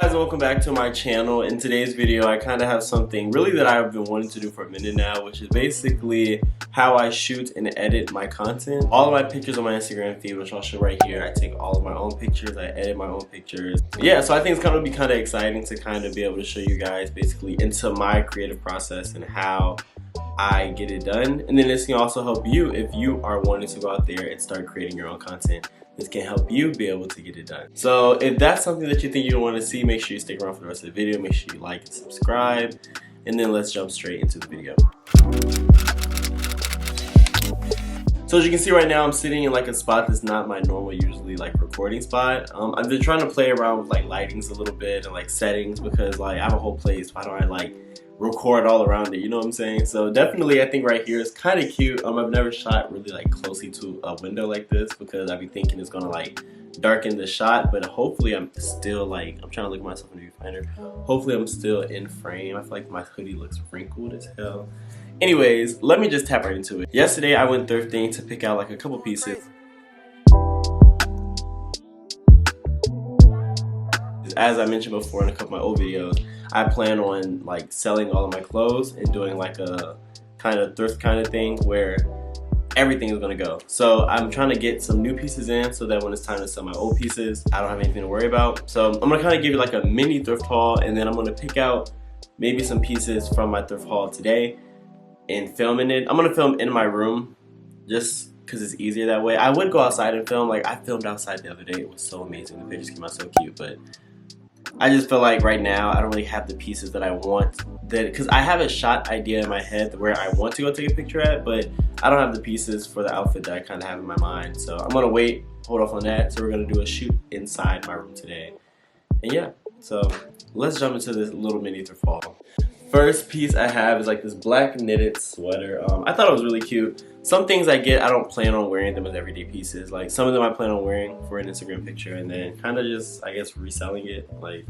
guys, and welcome back to my channel. In today's video, I kind of have something really that I've been wanting to do for a minute now, which is basically how I shoot and edit my content. All of my pictures on my Instagram feed, which I'll show right here, I take all of my own pictures, I edit my own pictures. Yeah, so I think it's going to be kind of exciting to kind of be able to show you guys basically into my creative process and how I get it done. And then this can also help you if you are wanting to go out there and start creating your own content. This can help you be able to get it done. So if that's something that you think you want to see, make sure you stick around for the rest of the video. Make sure you like and subscribe. And then let's jump straight into the video. So as you can see right now, I'm sitting in like a spot that's not my normal usually like recording spot. I've been trying to play around with like lightings a little bit and like settings because like I have a whole place. Why don't I like record all around it, you know what I'm saying? So definitely I think right here is kind of cute. I've never shot really like closely to a window like this because I've been thinking it's gonna like darken the shot, but hopefully I'm still like, I'm trying to look at myself in the viewfinder. Hopefully I'm still in frame. I feel like my hoodie looks wrinkled as hell. Anyways, let me just tap right into it. Yesterday I went thrifting to pick out like a couple pieces. As I mentioned before in a couple of my old videos, I plan on like selling all of my clothes and doing like a kind of thrift kind of thing where everything is gonna go. So I'm trying to get some new pieces in so that when it's time to sell my old pieces, I don't have anything to worry about. So I'm gonna kind of give you like a mini thrift haul, and then I'm gonna pick out maybe some pieces from my thrift haul today and film in it. I'm gonna film in my room just because it's easier that way. I would go outside and film. Like I filmed outside the other day. It was so amazing. The pictures came out so cute, but I just feel like right now I don't really have the pieces that I want, because I have a shot idea in my head where I want to go take a picture at, but I don't have the pieces for the outfit that I kind of have in my mind. So I'm gonna wait, hold off on that. So we're gonna do a shoot inside my room today. And yeah, so let's jump into this little mini thrift haul. First piece I have is like this black knitted sweater. I thought it was really cute. Some things I get, I don't plan on wearing them as everyday pieces. Like some of them I plan on wearing for an Instagram picture and then kind of just, I guess, reselling it. Like,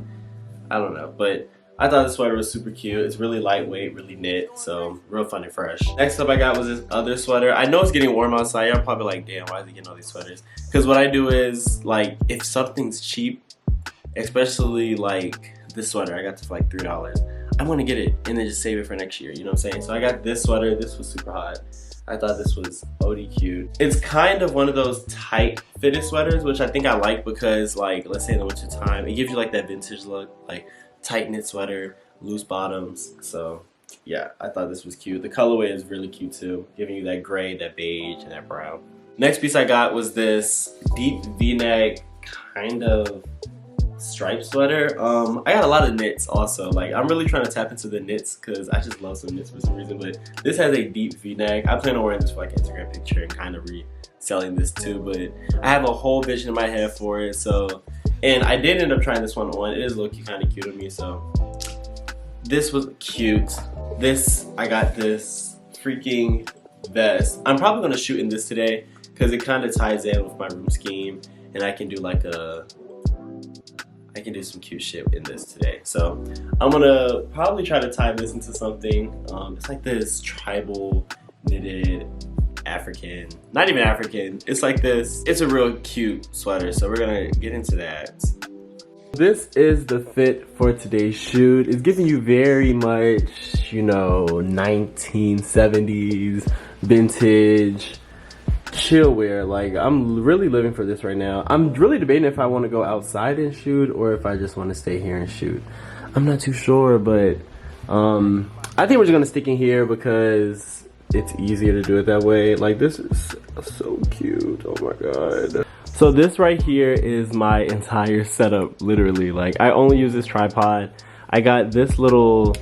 I don't know. But I thought the sweater was super cute. It's really lightweight, really knit, so real fun and fresh. Next up I got was this other sweater. I know it's getting warm outside. Y'all probably like, damn, why is he getting all these sweaters? Because what I do is, like, if something's cheap, especially like this sweater, I got this for like $3. I want to get it and then just save it for next year, you know what I'm saying? So I got this sweater. This was super hot. I thought this was OD cute. It's kind of one of those tight fitted sweaters, which I think I like because, like, let's say in the winter time, it gives you like that vintage look, like tight knit sweater, loose bottoms. So yeah, I thought this was cute. The colorway is really cute too, giving you that gray, that beige, and that brown. Next piece I got was this deep V-neck kind of striped sweater. I got a lot of knits also. Like I'm really trying to tap into the knits because I just love some knits for some reason, but this has a deep V-neck. I plan on wearing this for like an Instagram picture and kind of reselling this too, but I have a whole vision in my head for it. So, and I did end up trying this one on. It is low-key kind of cute on me, so this was cute. I got this freaking vest. I'm probably gonna shoot in this today because it kind of ties in with my room scheme, and I can do like I can do some cute shit in this today. So I'm gonna probably try to tie this into something. It's like this tribal knitted African, not even African. It's like this, it's a real cute sweater. So we're gonna get into that. This is the fit for today's shoot. It's giving you very much, you know, 1970s vintage chill wear. Like I'm really living for this right now. I'm really debating if I want to go outside and shoot or if I just want to stay here and shoot. I'm not too sure, but I think we're just gonna stick in here because it's easier to do it that way. Like this is so cute. Oh my god. So this right here is my entire setup, literally. Like I only use this tripod. I got this little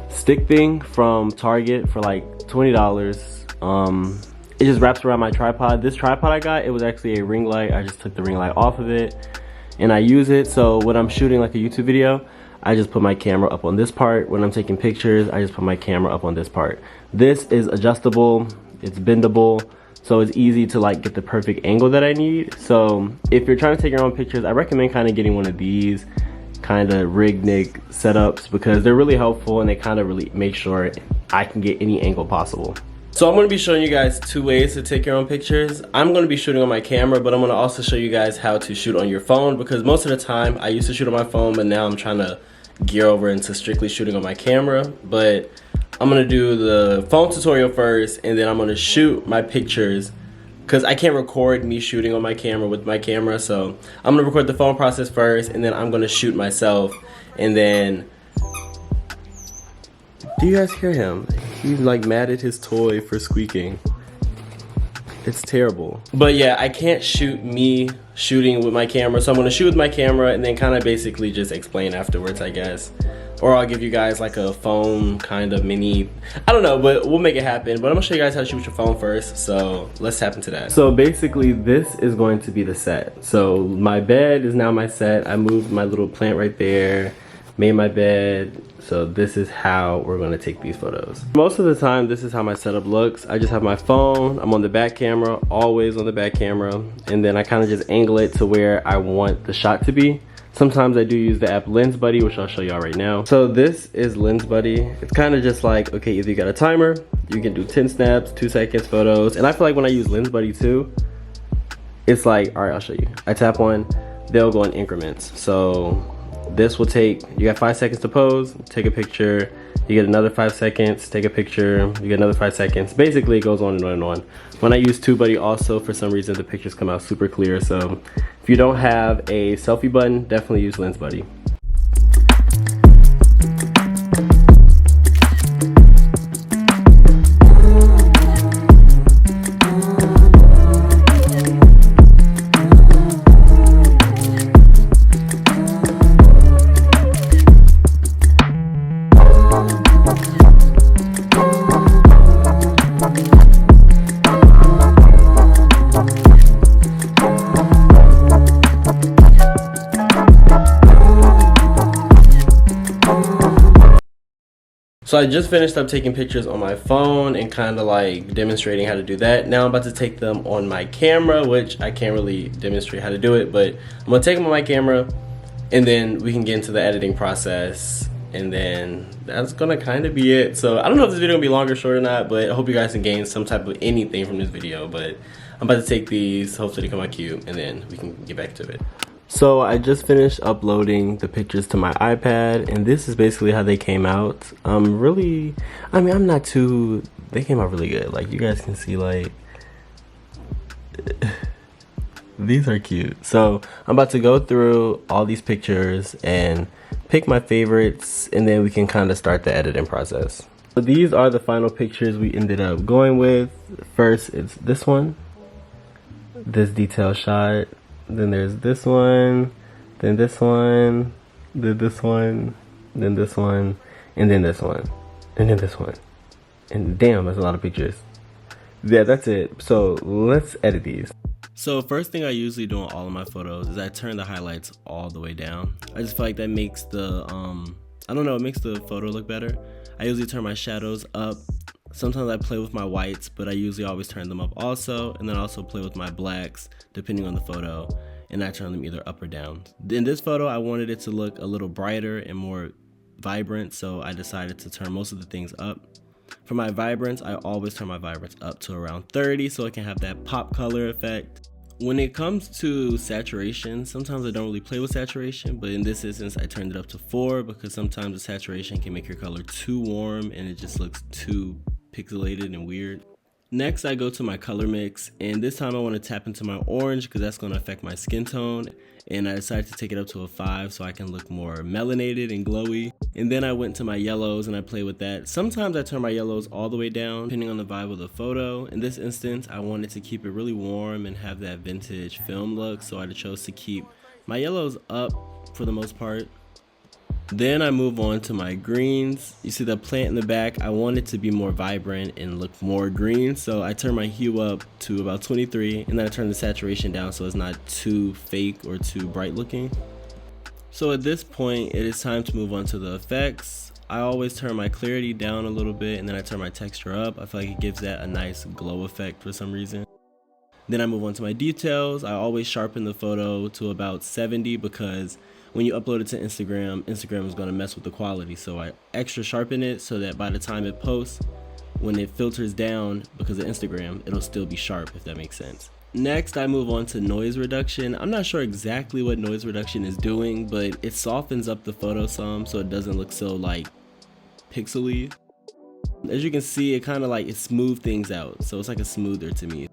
stick thing from Target for like $20. It just wraps around my tripod. This tripod I got, it was actually a ring light. I just took the ring light off of it and I use it. So when I'm shooting like a YouTube video, I just put my camera up on this part. When I'm taking pictures, I just put my camera up on this part. This is adjustable, it's bendable, so it's easy to like get the perfect angle that I need. So if you're trying to take your own pictures, I recommend kind of getting one of these kind of rig nig setups because they're really helpful and they kind of really make sure I can get any angle possible. So I'm going to be showing you guys 2 ways to take your own pictures. I'm going to be shooting on my camera, but I'm going to also show you guys how to shoot on your phone, because most of the time I used to shoot on my phone, but now I'm trying to gear over into strictly shooting on my camera. But I'm going to do the phone tutorial first, and then I'm going to shoot my pictures, because I can't record me shooting on my camera with my camera. So I'm going to record the phone process first, and then I'm going to shoot myself. And then, do you guys hear him? He's like mad at his toy for squeaking. It's terrible. But yeah, I can't shoot me shooting with my camera, so I'm gonna shoot with my camera and then kind of basically just explain afterwards, I guess. Or I'll give you guys like a phone kind of mini, I don't know, but we'll make it happen. But I'm gonna show you guys how to shoot with your phone first, so let's tap into that. So basically this is going to be the set. So my bed is now my set. I moved my little plant right there, made my bed. So this is how we're gonna take these photos. Most of the time, this is how my setup looks. I just have my phone, I'm on the back camera, always on the back camera, and then I kind of just angle it to where I want the shot to be. Sometimes I do use the app Lens Buddy, which I'll show y'all right now. So this is Lens Buddy. It's kind of just like, okay, if you got a timer, you can do 10 snaps, 2 seconds photos. And I feel like when I use Lens Buddy too, it's like, all right, I'll show you. I tap one, they'll go in increments. So this will take, you got 5 seconds to pose, take a picture, you get another 5 seconds, take a picture, you get another 5 seconds. Basically it goes on and on and on. When I use TubeBuddy also, for some reason the pictures come out super clear. So if you don't have a selfie button, definitely use Lens Buddy. So I just finished up taking pictures on my phone and kind of like demonstrating how to do that. Now I'm about to take them on my camera, which I can't really demonstrate how to do it, but I'm gonna take them on my camera and then we can get into the editing process, and then that's gonna kind of be it. So I don't know if this video will be long or short or not, but I hope you guys can gain some type of anything from this video. But I'm about to take these, hopefully they come out cute, and then we can get back to it. So I just finished uploading the pictures to my iPad, and this is basically how they came out. Really, I mean, I'm not too, they came out really good. Like you guys can see, like, these are cute. So I'm about to go through all these pictures and pick my favorites, and then we can kind of start the editing process. So these are the final pictures we ended up going with. First, it's this one, this detail shot. Then there's this one, then this one, then this one, then this one, and then this one, and then this one. And damn, that's a lot of pictures. Yeah, that's it. So let's edit these. So first thing I usually do on all of my photos is I turn the highlights all the way down. I just feel like that makes the, I don't know, it makes the photo look better. I usually turn my shadows up. Sometimes I play with my whites, but I usually always turn them up also, and then I also play with my blacks depending on the photo, and I turn them either up or down. In this photo, I wanted it to look a little brighter and more vibrant, so I decided to turn most of the things up. For my vibrance, I always turn my vibrance up to around 30 so it can have that pop color effect. When it comes to saturation, sometimes I don't really play with saturation, but in this instance I turned it up to 4 because sometimes the saturation can make your color too warm and it just looks too pixelated and weird. Next, I go to my color mix, and this time I want to tap into my orange because that's going to affect my skin tone, and I decided to take it up to a 5 so I can look more melanated and glowy. And then I went to my yellows and I play with that. Sometimes I turn my yellows all the way down depending on the vibe of the photo. In this instance, I wanted to keep it really warm and have that vintage film look, so I chose to keep my yellows up for the most part. Then I move on to my greens. You see the plant in the back, I want it to be more vibrant and look more green, so I turn my hue up to about 23, and then I turn the saturation down so it's not too fake or too bright looking. So at this point, it is time to move on to the effects. I always turn my clarity down a little bit, and then I turn my texture up. I feel like it gives that a nice glow effect for some reason. Then I move on to my details. I always sharpen the photo to about 70 because when you upload it to Instagram, Instagram is going to mess with the quality. So I extra sharpen it so that by the time it posts, when it filters down because of Instagram, it'll still be sharp, if that makes sense. Next, I move on to noise reduction. I'm not sure exactly what noise reduction is doing, but it softens up the photo some so it doesn't look so like pixely. As you can see, it kind of like it smooths things out, so it's like a smoother to me.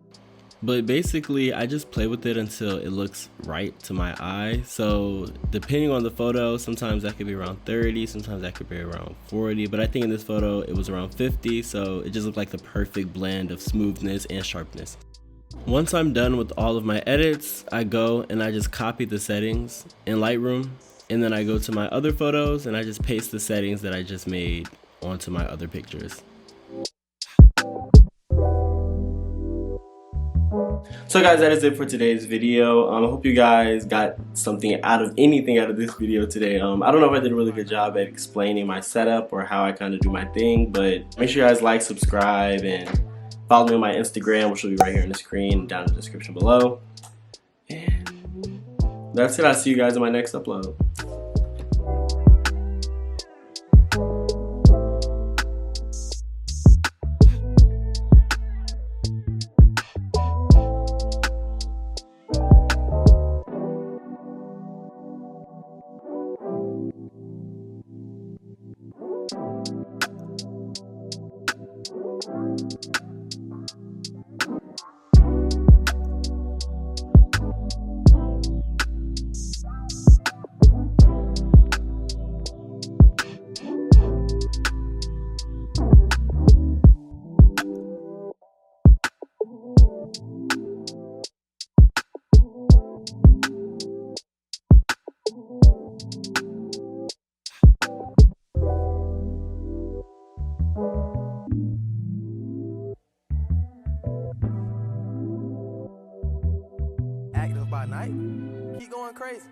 But basically, I just play with it until it looks right to my eye. So depending on the photo, sometimes that could be around 30, sometimes that could be around 40, but I think in this photo it was around 50, so it just looked like the perfect blend of smoothness and sharpness. Once I'm done with all of my edits, I go and I just copy the settings in Lightroom, and then I go to my other photos and I just paste the settings that I just made onto my other pictures. So guys, that is it for today's video. I hope you guys got anything out of this video today. I don't know if I did a really good job at explaining my setup or how I kind of do my thing, but make sure you guys like, subscribe, and follow me on my Instagram, which will be right here on the screen, down in the description below. And that's it. I'll see you guys in my next upload. Active by night, keep going crazy.